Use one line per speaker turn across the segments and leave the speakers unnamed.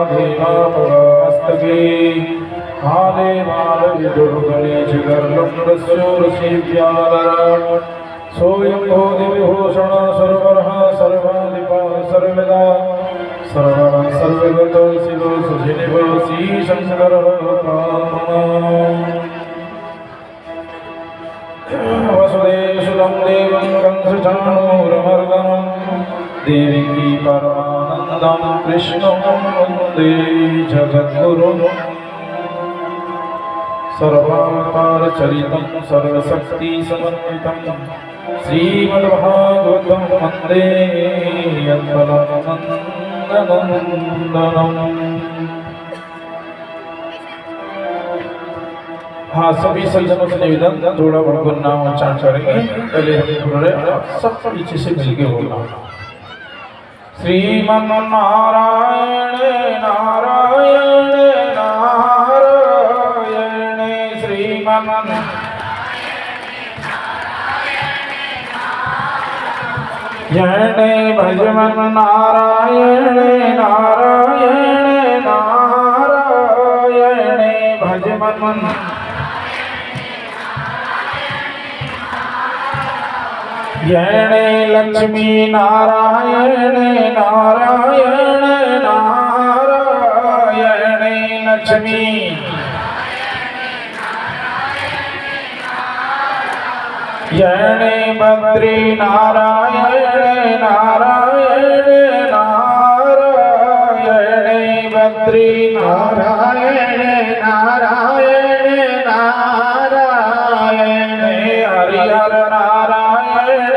भीमापगास्तके काले बालविदुर्गणेश गर्लम्बस्योरसीव्यालराट् सोऽयं भूतिविभूषण सर्वरः सर्वाधिपः सर्वदा सर्वः सर्वगतो शिवो सुधिनिवासी शङ्करः वसुदेवसुतं देवं कंसचाणूरमर्दनं देवकी परमानन्दं कृष्णं वन्दे जगद्गुरुं सर्वावतारचरितं सर्वशक्तिसमन्वितं श्रीमद्भागवतं वन्दे यत्परमानन्दनन्दनम्। हाँ, सभी सज्जनों से निवेदन थोड़ा बहुत नाम उच्चारण करेंगे। पहले हम थोड़े सब पीछे से मिलके बोलना। श्रीमन्नारायण नारायण नारायण श्रीमन्नारायण भजमन नारायण नारायण नारायण भजमन यणे लक्ष्मी नारायण नारायण नारायण लक्ष्मी यणे बद्री नारायण नारायण नारायण बद्री नारायण नारायण नारायण हरिहर नारायण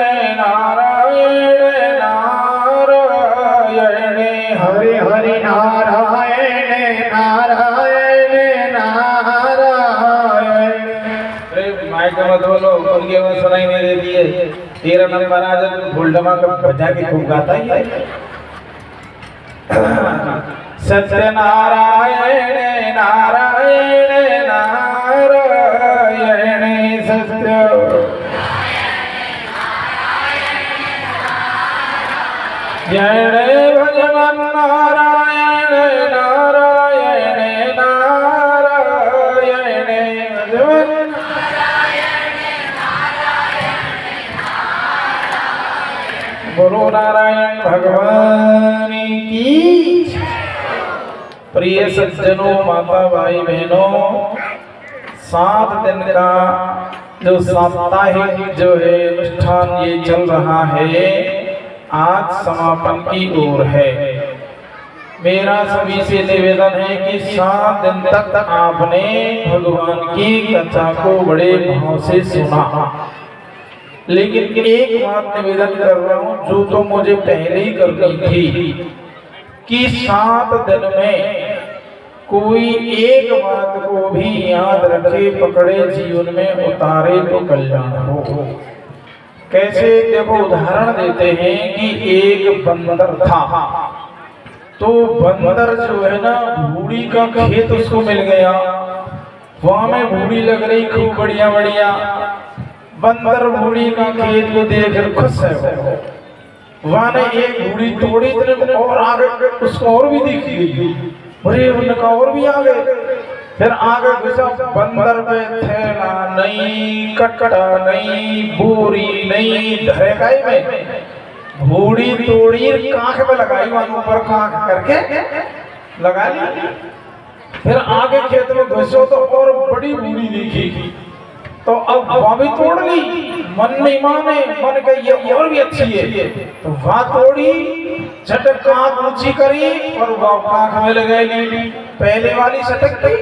हरि हरि नारायण नारायण नारायण। माइक मत बोलो, उनके वो सुनाई नहीं देती है। तेरा नंबर आ जाए फुल डमा का बजा के खूब गाता ही है। सत्यनारायण नारायण नारायण सत्य जय भगवान नारायण नारायण नारायण भगवान बोलो नारायण भगवान की। प्रिय सज्जनों, माता भाई बहनों, 7 दिन का जो साप्ताहिक जो है अनुष्ठान ये चल रहा है, आज समापन की ओर है। मेरा सभी से निवेदन है कि 7 दिन तक आपने भगवान की कथा को बड़े भाव से सुना, लेकिन एक बात निवेदन कर रहा हूँ जो तो मुझे पहले ही करनी थी कि 7 दिन में कोई एक बात को भी याद रखे, पकड़े, जीवन में उतारे तो कल्याण हो। कैसे? देखो, उदाहरण देते हैं कि एक बंदर था, तो बंदर जो है ना, भूड़ी का खेत उसको मिल गया, वहां में भूड़ी लग रही खूब बढ़िया बढ़िया। बंदर भूड़ी का खेत को देख खुश है, वहां ने एक भूड़ी तोड़ी और आगे उसको और भी दिख गई, अरे उनका और भी आ गए। फिर आगे घुसा, बंदर पे थैला नहीं, कट्टा नहीं, बोरी नहीं, धरेगाई में भूड़ी तोड़ी, कांख में लगाई, वहां ऊपर कांख करके लगा ली। फिर आगे खेत में घुसो तो और बड़ी भूड़ी दिखी, तो अब वहां भी तोड़ ली। मन नहीं माने, मन कही ये और भी अच्छी है, तो वहां तोड़ी, झटक कांख ऊंची करी और वह कांख में लगाई ली। पहले वाली सटक गई,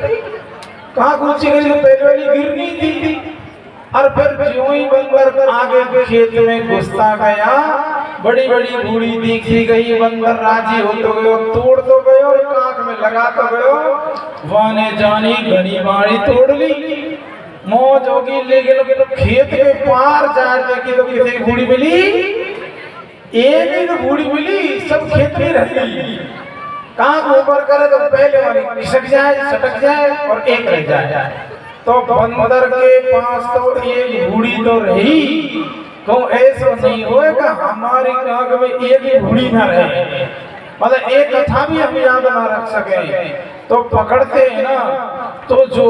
कांख ऊंची करी तो पहले वाली गिरनी थी। और फिर ज्यों ही बंदर आगे के खेत में घुसता गया, बड़ी बड़ी बूढ़ी देखी गई, बंदर राजी हो तो गयो, तोड़ तो गयो, कांख में लगा तो गयो, वाने जानी घनी बाड़ी तोड़ ली, मौज होगी। लेकिन खेत के पार जाके की तो किसी की बूढ़ी मिली, एक ही तो बूढ़ी मिली, सब खेत में रह गई। कांख ऊपर करे तो पहले वाली खिसक जाए, सटक जाए और एक रह जाए। तो बंदर के पास तो एक बूढ़ी तो रही, तो ऐसा नहीं होएगा हमारी कांख में एक ही बूढ़ी न रहे। मतलब एक कथा भी हम याद ना रख सके तो पकड़ते हैं ना। तो जो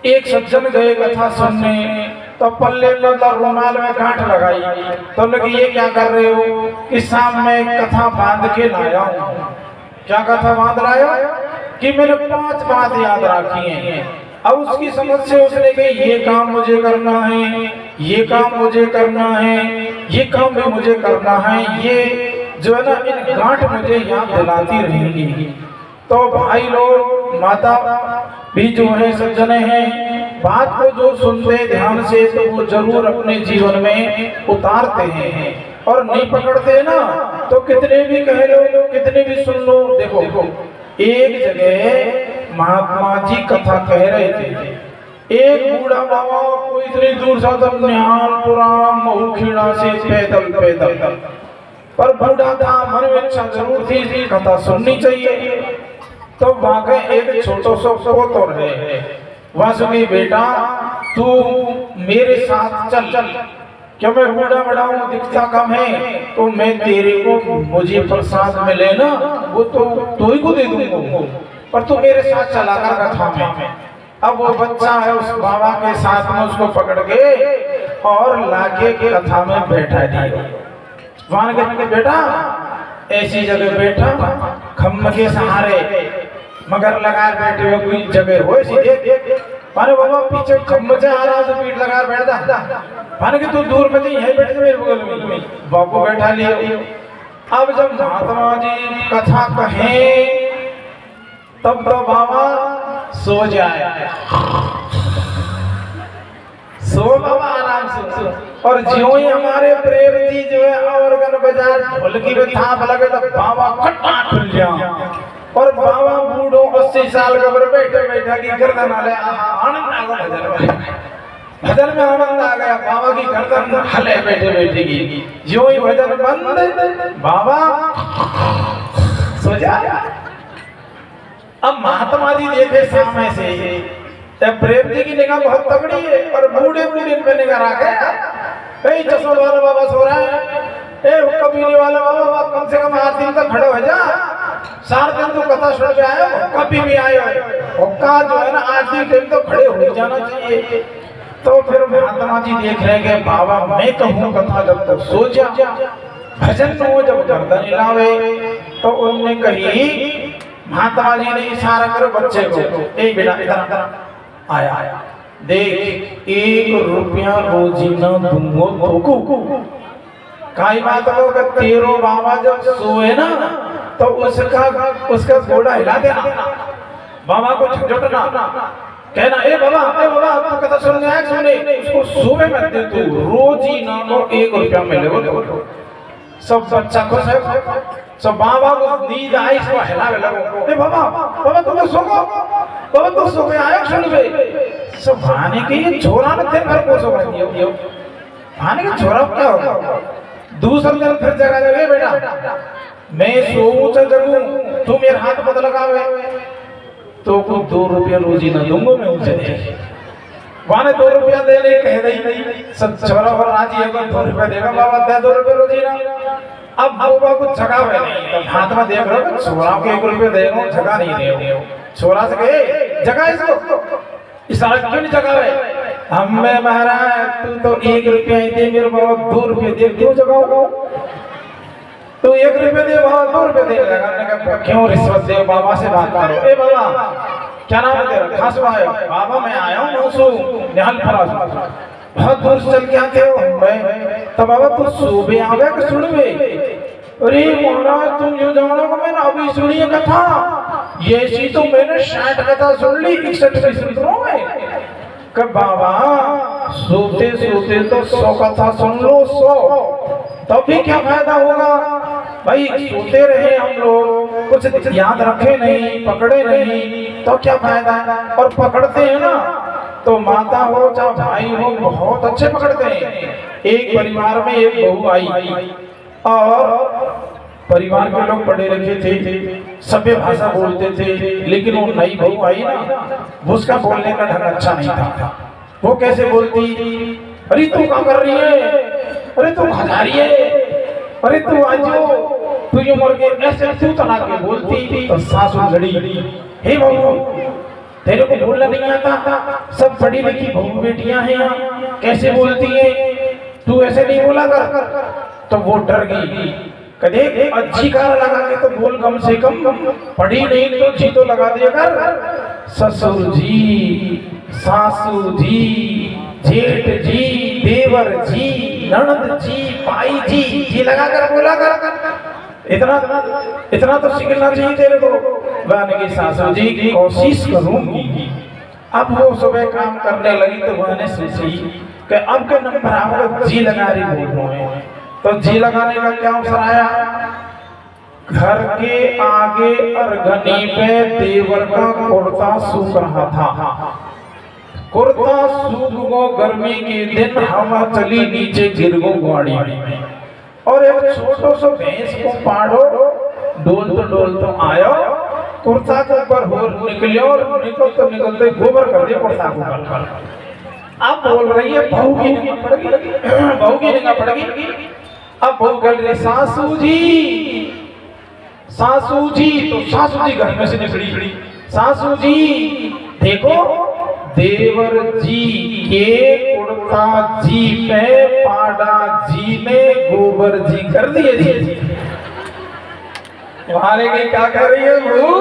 एक सज्जन गए कथा सुनने, तो पल्ले मतलब रुमाल में गांठ लगाई, तो लगे ये क्या कर रहे हो कि शाम में कथा बांध के लाया हूँ। क्या कथा बांध लाया कि मैंने 5 बात याद रखी हैं। अब उसकी समझ से उसने कही ये काम मुझे करना है, ये काम मुझे करना है, ये काम भी मुझे करना है, ये जो है ना इन गांठ मुझे याद दिलाती रहेंगी। तो भाई लोग माता भी जो है सज्जन हैं, बात को जो सुनते ध्यान से तो वो जरूर अपने जीवन में उतारते हैं। और नहीं पकड़ते ना तो कितने भी कह लो, कितने भी सुन लो। देखो एक जगह महात्मा जी कथा कह रहे थे, एक बूढ़ा बाबा कोई इतनी दूर से निहालपुरा महुखीड़ा से पैदल पैदल, पर बूढ़ा था, मन में इच्छा जरूर थी कथा सुननी चाहिए। तो वहां के एक छोटो सो पोतर है, वासुकी बेटा तू मेरे साथ चल, क्या मैं बूढ़ा बड़ा हूँ, दिखता कम है, तो मैं तेरे को मुझे प्रसाद मिले ना वो तो ही को दे दूंगा, पर तू मेरे साथ चला कर कथा में। अब वो बच्चा है उस बाबा के साथ में उसको पकड़ के और लाके के कथा में बैठा दिया। वहां के बेटा ऐसी जगह बैठा खम्भ के सहारे मगर लगा बैठे हुए कोई जगह हो सीधे, माने बाबा पीछे खम्भ से आ रहा तो पीठ लगा बैठा, माने कि तू दूर में यहीं बैठ मेरे बगल में, बाबू बैठा लिया। अब जब महात्मा जी कथा कहे तब तो बाबा सो जाए, सो बाबा आराम से। और ज्यों ही हमारे प्रेम जी जो है ऑर्गन बजा ढोलकी में थाप लगे तो बाबा खट्टा खुल गया। और बाबा बूढ़ो 80 साल का बैठे बैठा की गर्दन हले, आनंद आ गया भजन में आनंद आ गया, बाबा की गर्दन हले बैठे बैठे की। ज्यों ही भजन बंद बाबा सो जाया। अब महात्मा जी देखे सामने से प्रेम जी की निगाह बहुत तगड़ी है, और बूढ़े बूढ़े पे निगाह रखे, चश्मा वाला बाबा सो रहा है, कबीले वाला बाबा कम से कम 8 दिन तक खड़े हो जा, 4 दिन तो कथा सुन के आए हो, कभी भी आए हो, का जो है ना 8 दिन तो खड़े हो जाना चाहिए। तो फिर महात्मा जी देख रहे हैं बाबा मैं कहूँ कथा जब तक सो जा, भजन में वो जब गर्दन हिलावे, तो उन्होंने कही, महात्मा जी ने इशारा करो बच्चे को, एक बेटा इधर आया, देख 1 रुपया रोजीना दूंगो तो काई बात हो कि तेरो बाबा जब सोए ना तो उसका घोड़ा हिला देना, बाबा को झटना, कहना ए बाबा तू कथा सुनने आया सुने, उसको सोए मत दे तू, रोजीना 1 रुपया मिलेगा। सब बच्चा खुश है, सब बाबा को नींद आई, इसको हिलावे लगो, ए बाबा तुम सो गो, बाबा तू सो गया आया सुन बे। सब भाने के ये छोरा न थे घर को सो गए, भाने के छोरा क्या होगा। दूसरे दिन फिर जगह लगे बेटा मैं सोऊं तो जगूं, तू मेरे हाथ मत लगावे, तो को 2 रुपया रोजी न दूंगा मैं उसे। वाने 2 रुपया देने कह रही, सब छोरा और राजी है 2 रुपया देगा, बाबा दे 2 रुपया रोजी ना। अब बाबा को जगावे नहीं, तो हाथ में देख रहे हो छोरा को 1 रुपया देगा, जगा नहीं रहे हो, छोरा से कहे जगा इसको, इशारा क्यों नहीं जगावे, हमें महाराज तू तो 1 रुपया ही दे, मेरे बाबा 2 रुपये दे, क्यों जगाओ, तू 1 रुपया दे बाबा 2 रुपये दे, क्यों रिश्वत दे, बाबा से बात करो। ए बाबा क्या नाम है तेरा, खास भाई, बाबा मैं आया हूँ नौसू निहालपुरा, बहुत दूर से चल के आते हो, मैं तो बाबा तू सुबह आवे कि सुनवे, अरे महाराज तुम यूं जानो को मैंने अभी सुनी है कथा, ये सी तो मैंने 60 कथा सुन ली 61 सुन में। कब बाबा सोते सोते तो 100 कथा सुन लो, 100 तब भी क्या फायदा होगा भाई, सोते रहे हम लोग, कुछ याद रखे नहीं, पकड़े नहीं, तो क्या फायदा। और पकड़ते हैं ना तो माता हो चाहे भाई हो बहुत अच्छे पकड़ते हैं। एक परिवार में एक बहू आई और परिवार के लोग पढ़े लिखे थे, सभ्य भाषा बोलते थे, लेकिन वो नई बहू आई ना, उसका बोलने का ढंग अच्छा नहीं था। वो कैसे बोलती, अरे तू क्या कर रही है, अरे तू कहाँ जा रही है, अरे तू आज तू यूं मर के ऐसे तू तना के बोलती तो सासू लड़ी, हे बहू तेरे को बोलना नहीं आता, सब पढ़ी लिखी बहू बेटियां हैं यहाँ, कैसे बोलती है, तू ऐसे नहीं बोला कर। तो वो डर गई, कदे अच्छी कार लगा के तो बोल, कम से कम पढ़ी नहीं तो जी तो लगा दिया कर। ससुर जी, सासू जी, जेठ जी, देवर जी, ननद जी, भाई जी, जी लगा कर बोला कर। इतना तो सीखना चाहिए तेरे को। बहन की सासू जी की कोशिश करूंगी। अब वो सुबह काम करने लगी तो बहने सोची कि अब के नंबर आप जी लगा रही बोल, तो जी लगाने का क्या अवसर आया, घर के आगे अरगनी पे देवर का कुर्ता सूख रहा था। कुर्ता सूख गो, गर्मी के दिन हवा चली नीचे गिर गो गाड़ी में, और एक छोटो सो भैंस को पाड़ो, डोल तो आयो, कुर्ता के ऊपर होर निकलियो, और निकलते गोबर कर दिया कुर्ता को ऊपर। अब बोल रही है बहू की निगाह पड़ गई। अब बहू कह रही सासू जी, सासू जी, तो सासू जी घर में से निकली, सासू जी देखो देवर जी के कुर्ता जी पे पाड़ा जी ने गोबर जी कर दिए जी। तुम्हारे की क्या कर रही है वो,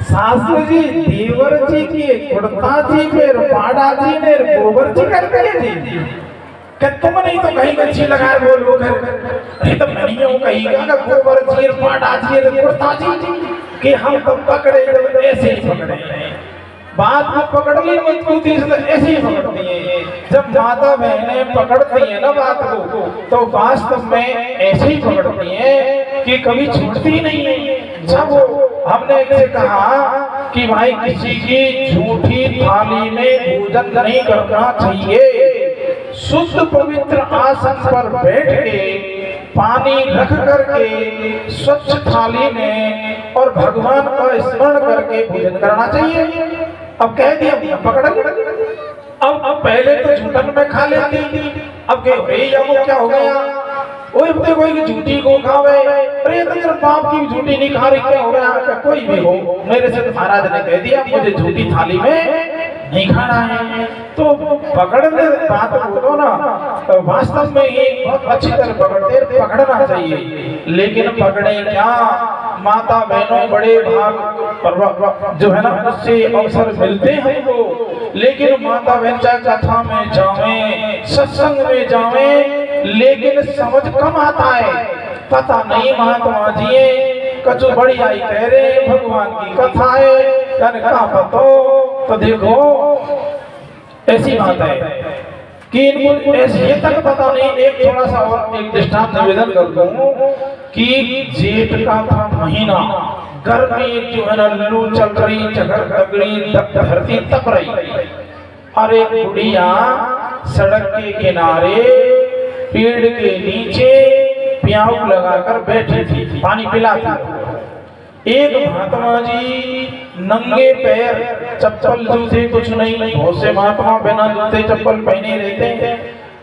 सासू जी देवर जी के कुर्ता जी पे पाड़ा जी ने गोबर जी कर दिए जी। क्या तुम नहीं तो कहीं अच्छी लगाए बोलो घर, अरे तो नहीं हूँ कहीं का गोबर जी पाड़ा जी कुर्ता जी कि हम तो पकड़े जब ऐसे ही पकड़े, बात में पकड़ ली मजबूती से ऐसे ही पकड़ती है। जब माता बहनें पकड़ती है ना बात को, तो वास्तव में ऐसे ही पकड़ती है कि कभी छूटती नहीं है। जब हमने इसे कहा कि भाई किसी की झूठी थाली में भोजन नहीं करना चाहिए, शुद्ध पवित्र आसन पर बैठ के पानी रख करके स्वच्छ थाली में और भगवान का स्मरण करके भोजन करना चाहिए। अब कह दिया पकड़, अब पहले तो झूठन में खा लेती, अब वो क्या हो गया, कोई कोई झूठी को खावे, अरे तो तेरे बाप की झूठी नहीं खा रही, क्या हो गया, कोई भी हो, मेरे से महाराज ने कह दिया मुझे झूठी थाली में नहीं खाना है। तो पकड़ने बात बोलो ना, तो वास्तव में ये बहुत अच्छी तरह पकड़ना चाहिए, लेकिन पकड़े क्या, माता बहनों बड़े भाग जो है ना उससे अवसर मिलते हैं वो, लेकिन माता बहन चाहे कथा में जावे, सत्संग में जावे, लेकिन समझ कम आता है। पता नहीं महात्मा जी कछु बड़ी आई कह रहे भगवान की कथा है, कहा पतो, तो देखो ऐसी बात है कि इनको ऐसे तक पता नहीं। एक थोड़ा सा और एक दृष्टांत निवेदन कर दूं कि जेठ का था महीना, गर्मी जो है ना लू चल रही, जगह तगड़ी, धरती तप रही, और एक बुढ़िया सड़क के किनारे पेड़ के नीचे प्याऊ लगाकर बैठी थी, पानी पिलाती। एक महात्मा जी नंगे पैर, चप्पल जूते कुछ नहीं, बहुत से महात्मा बिना जूते चप्पल पहने रहते हैं।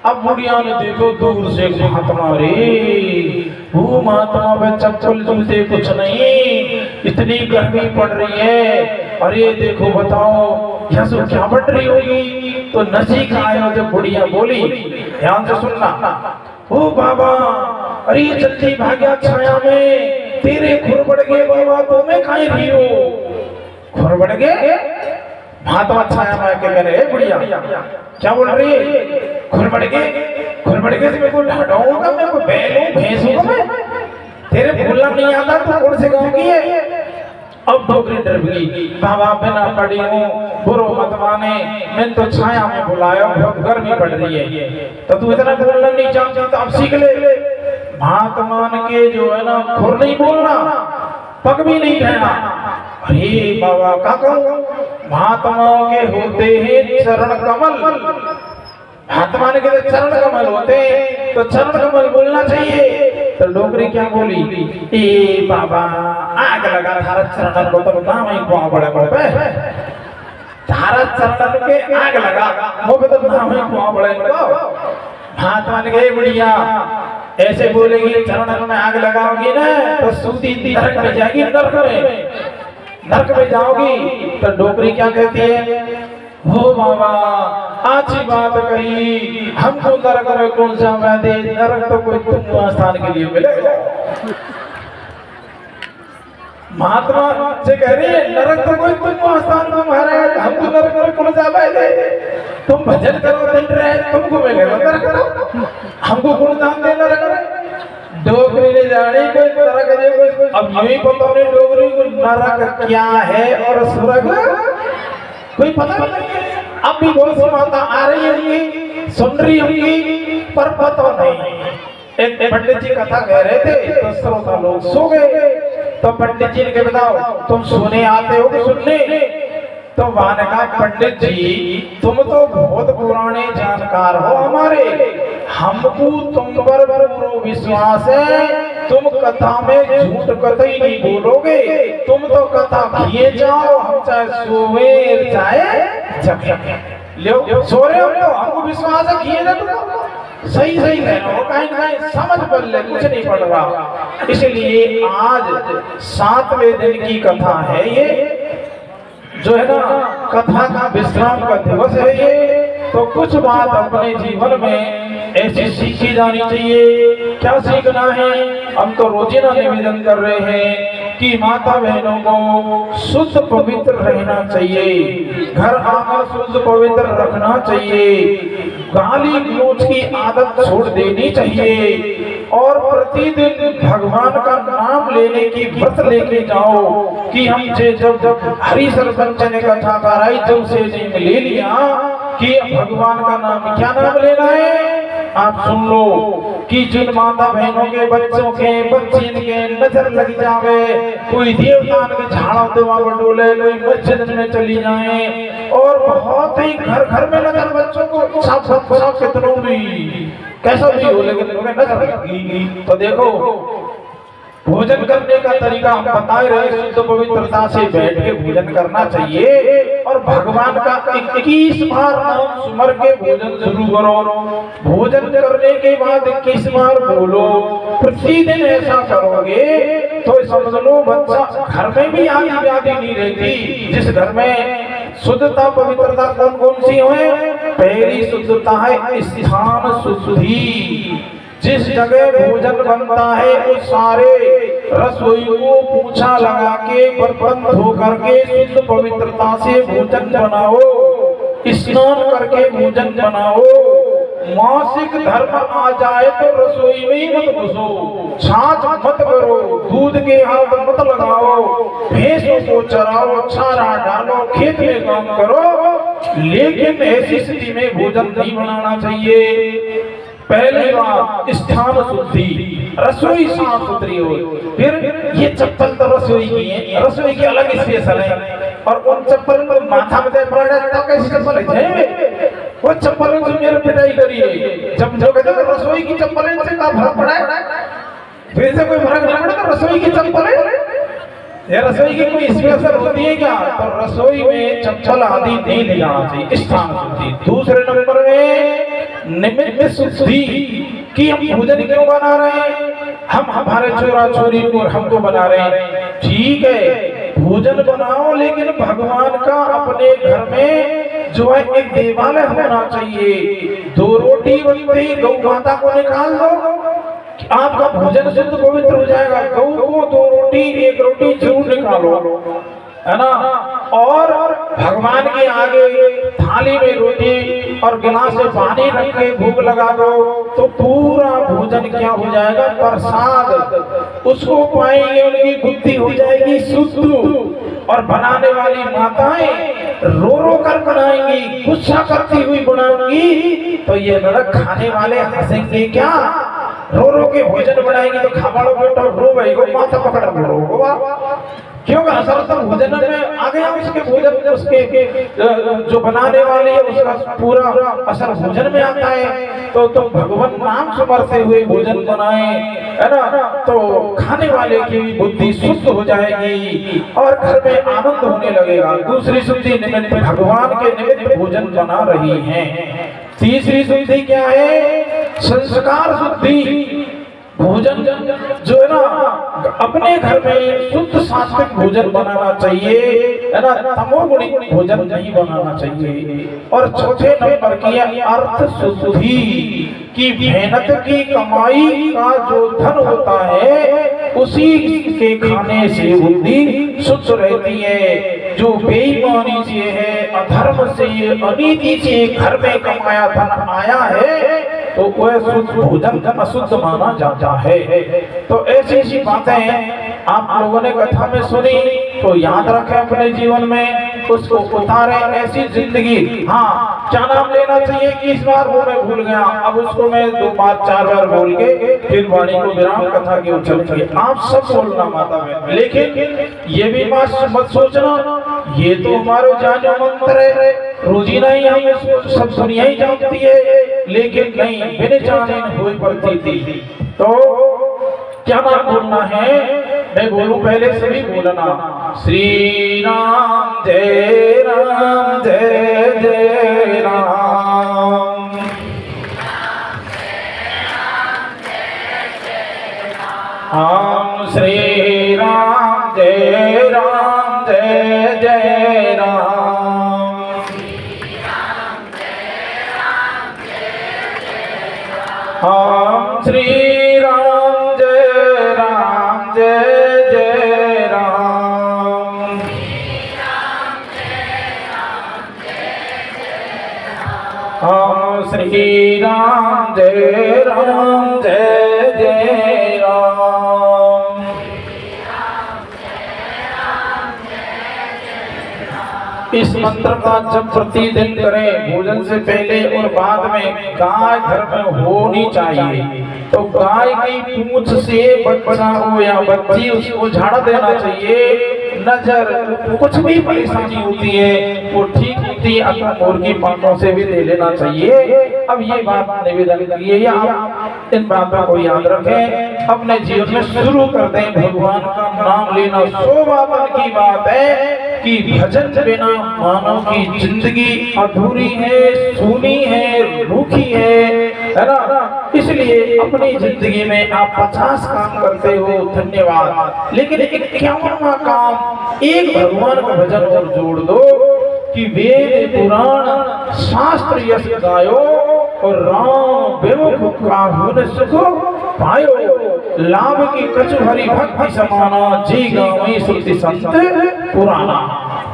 अब बुढ़िया ने देखो दूर से महात्मा, रे वो महात्मा पे चप्पल जूते कुछ नहीं, इतनी गर्मी पड़ रही है, अरे देखो बताओ यहाँ से क्या बढ़ रही होगी। तो नजीक आए जब बुढ़िया बोली, ध्यान से सुनना, ओ बाबा अरे जल्दी भाग्या छाया में, तेरे खुर बढ़ गए बाबा, तो मैं खाई रही हूँ, खुर बढ़ गए। महात्मा छाया में के कह रहे बुढ़िया क्या बोल रही है, खुर बढ़ गए, खुर बढ़ गए, मेरे को ढांढाऊंगा, मेरे को बैल हूँ, भैंस हूँ मैं, तेरे बोलना नहीं आता तो कौन से गाँव की है। अब डोकरी डर गई, बाबा बिना पड़ी हूँ, बुरो मत माने, मैं तो छाया में बुलाया, बहुत गर्मी पड़ रही है, तो तू इतना बोलना नहीं जानता तो अब सीख ले। महात्मा के जो है ना खुर नहीं बोलना, पग भी नहीं कहना। अरे बाबा का कहूँ, महात्माओं के होते हैं चरण कमल, महात्मा के चरण कमल होते हैं, तो चरण कमल बोलना चाहिए। तो डोकरी क्या बोली, ए बाबा आग लगा थारा चरण को, तो नाम ही गाँव बड़े बड़े थारा चरण के आग लगा, वो तो नाम ही गाँव बड़े। महात्मा ने कहे बुढ़िया ऐसे बोलेगी चरणों में आग लगाओगी ना तो सूती नरक में जाएगी, नरक में जाओगी। तो डोकरी क्या कहती है, हो बाबा अच्छी बात कही, हमको नरक में कौन सा दे, नरक तो कोई तुम स्थान के लिए मिलेगा। महात्मा से कह रही है नरक तो कोई तुम स्थान तुम्हारा है, हमको नरक में कौन सा दे, तुम भजन करो दिन रहे तुमको मिलेगा नरक, हमको कौन सा दे नरक। डोगरी ने जाने कोई नरक, अब यही पता नहीं डोगरी को नरक क्या है और स्वर्ग कोई पता नहीं। अब भी बहुत सी माता आ रही होंगी, सुन रही होंगी, पर पता नहीं। एक पंडित जी कथा कह रहे थे तो श्रोता लोग सो गए, तो पंडित जी ने बताओ तुम सोने आते हो कि सुनने, तो वहां ने कहा पंडित जी तुम तो बहुत पुराने जानकार हो हमारे, हमको तुम पर पूरा विश्वास है, तुम कथा में झूठ कतई नहीं बोलोगे, तुम तो कथा किए जाओ, हम चाहे सोए चाहे जगे सो रहे हो तो हमको विश्वास है किए जाओ, सही सही कह रहे हो, कहीं समझ पर ले कुछ नहीं पड़ रहा। इसलिए आज 7वें दिन की कथा है, ये जो है ना कथा का विश्राम का दिवस है ये, तो कुछ बात अपने जीवन में ऐसी सीखी जानी चाहिए। क्या सीखना है, हम तो रोजाना निवेदन कर रहे हैं कि माता बहनों को शुद्ध पवित्र रहना चाहिए, घर आकर शुद्ध पवित्र रखना चाहिए, गाली गलौज की आदत छोड़ देनी चाहिए, और प्रतिदिन भगवान का नाम लेने की व्रत लेके जाओ कि हम जब हरि सरपंच ने कथा कराई जब से ले लिया कि भगवान का नाम, क्या नाम लेना है आप सुन लो कि जिन माता बहनों के बच्चों के बच्चिन के नजर लग जावे, कोई देवतान के झाड़ा देवा बटोले, कोई मस्जिद में चली जाए, और बहुत ही घर घर में नजर बच्चों को सब कितनों भी कैसा भी हो लेकिन नजर लगेगी। तो देखो भोजन करने का तरीका हम बता रहे, शुद्ध पवित्रता से बैठ के भोजन करना चाहिए, और भगवान का 21 बार नाम सुमर के भोजन शुरू करो, भोजन करने के बाद 21 बार बोलो, प्रतिदिन ऐसा करोगे तो समझ लो बच्चा घर में भी आदि व्याधि नहीं रहती। जिस घर में शुद्धता पवित्रता कौन कौन सी है, पहली शुद्धता है स्थान शुद्धि, जिस जगह भोजन बनता है उस सारे रसोई को पूछा लगा के बर्तन धो करके शुद्ध पवित्रता से भोजन बनाओ, स्नान करके भोजन बनाओ। मासिक धर्म आ जाए तो रसोई में ही मत घुसो, छाछ मत करो, दूध के हाथ मत लगाओ, भैंसों को चराओ, चारा डालो, खेत में काम करो, लेकिन ऐसी स्थिति में भोजन नहीं बनाना चाहिए। पहली बात स्थान शुद्धि, रसोई साफ सुथरी हो। फिर ये चप्पल तो रसोई की है, रसोई की अलग स्पेशल है, और उन चप्पल को माथा में पड़ा तो कैसी चप्पल है, वो चप्पल से मेरे पिटाई करिए, जब जो कहते हैं रसोई की चप्पल से का फर्क पड़ा है, फिर से कोई फर्क नहीं पड़ा तो रसोई की चप्पल है, ये रसोई की कोई स्पेशल होती है क्या, तो रसोई में चप्पल आदि नहीं ले जाना चाहिए, स्थान शुद्धि। दूसरे नंबर में निमित्त शुद्धि कि हम भोजन क्यों बना रहे हैं, हम हमारे चोरा चोरी को हमको बना रहे हैं, ठीक है भोजन बनाओ, लेकिन भगवान का अपने घर में जो है एक देवालय होना चाहिए। 2 रोटी बनती, गौ माता को निकाल दो, आपका भोजन शुद्ध पवित्र हो जाएगा। गौ को 2 रोटी 1 रोटी जरूर निकालो, है ना, और भगवान के आगे थाली में रोटी और गिलास में पानी रख के भोग लगा दो, तो पूरा भोजन क्या हो जाएगा, प्रसाद उसको पाएंगे, उनकी बुद्धि हो जाएगी शुद्ध, और बनाने वाली माताएं रो रो कर बनाएंगी, गुस्सा करती हुई बनाएंगी, तो ये नरक खाने वाले हंसेंगे क्या, रो रो के भोजन बनाएंगे तो खावाड़ो बेटा रो भाई को माथा पकड़ रो, क्योंकि असर तो भोजन में आ गया, उसके भोजन उसके जो बनाने वाले है उसका पूरा असर भोजन में आता है। तो भगवान नाम सुमरते हुए भोजन बनाए, है ना, तो खाने वाले की बुद्धि शुद्ध हो जाएगी और घर में आनंद होने लगेगा। दूसरी शुद्धि निमित्त भगवान के निमित्त भोजन बना रही है। तीसरी शुद्धि क्या है, संस्कार शुद्धि, भोजन जो है ना अपने घर में शुद्ध सात्विक भोजन बनाना चाहिए, है ना, तमोगुणी भोजन नहीं बनाना चाहिए। और चौथे नंबर की अर्थ शुद्धि की मेहनत की कमाई का जो धन होता है उसी के खाने से बुद्धि शुद्ध रहती है। जो बेईमानी से है, अधर्म से, अनीति से घर में कमाया धन आया है तो वह शुद्ध भोजन अशुद्ध माना जाता है। तो ऐसी ऐसी बातें आप लोगों ने कथा में सुनी तो याद रखें अपने जीवन में, उसको उतारे ऐसी जिंदगी। हाँ, क्या नाम लेना चाहिए कि इस बार वो मैं भूल गया, अब उसको मैं 2 बार 4 बार बोल के फिर वाणी को विराम कथा के उछल के आप सब बोलना माता में। लेकिन ये भी मत सोचना ये तो हमारे जाने मंत्र है, रोजीना ही हमें सब दुनिया ही जानती है, लेकिन नहीं बिन जाने हुई पड़ती थी। तो क्या नाम बोलना है, मैं बोलूं पहले सभी बोलना। श्री राम जय राम जय जय राम, हम श्री राम जय राम जय जय राम, हम श्री राम जय जय राम, हम श्री राम जय जय राम। इस मंत्र का जब प्रतिदिन करें, भोजन से पहले और बाद में गाय घर में होनी चाहिए। तो गाय की पूंछ से बच्चा हो या बच्ची उसको झाड़ देना चाहिए। नजर कुछ भी परेशानी होती है वो ठीक होती है, अथवा मुर्गी पांखों से भी ले लेना चाहिए। अब ये बात निवेदन करिए या आप इन बातों को याद रखें, अपने जीवन में शुरू कर दें भगवान का नाम लेना। शोभावन की बात है कि भजन बिना मानव की जिंदगी अधूरी है, सूनी है, रूखी है ना। इसलिए अपनी जिंदगी में आप 50 काम करते हो, धन्यवाद, लेकिन 51वां काम एक भगवान का भजन और जोड़ दो कि वेद पुराण शास्त्र यश गायो और राम विमुख काहुन सुख पायो। लाभ की कछु भरी भक्ति समाना, जी गावई श्रुति संत पुराना।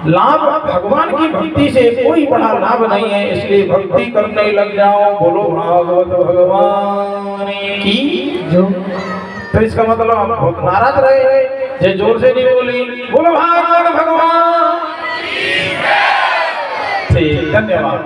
लाभ भगवान की भक्ति से कोई बड़ा लाभ नहीं है, इसलिए भक्ति करने लग जाओ। बोलो भागवत भगवान की जो। तो इसका मतलब हम बहुत नाराज रहे, जे जोर से नहीं बोली बोलो भागवत भगवान। ठीक, धन्यवाद।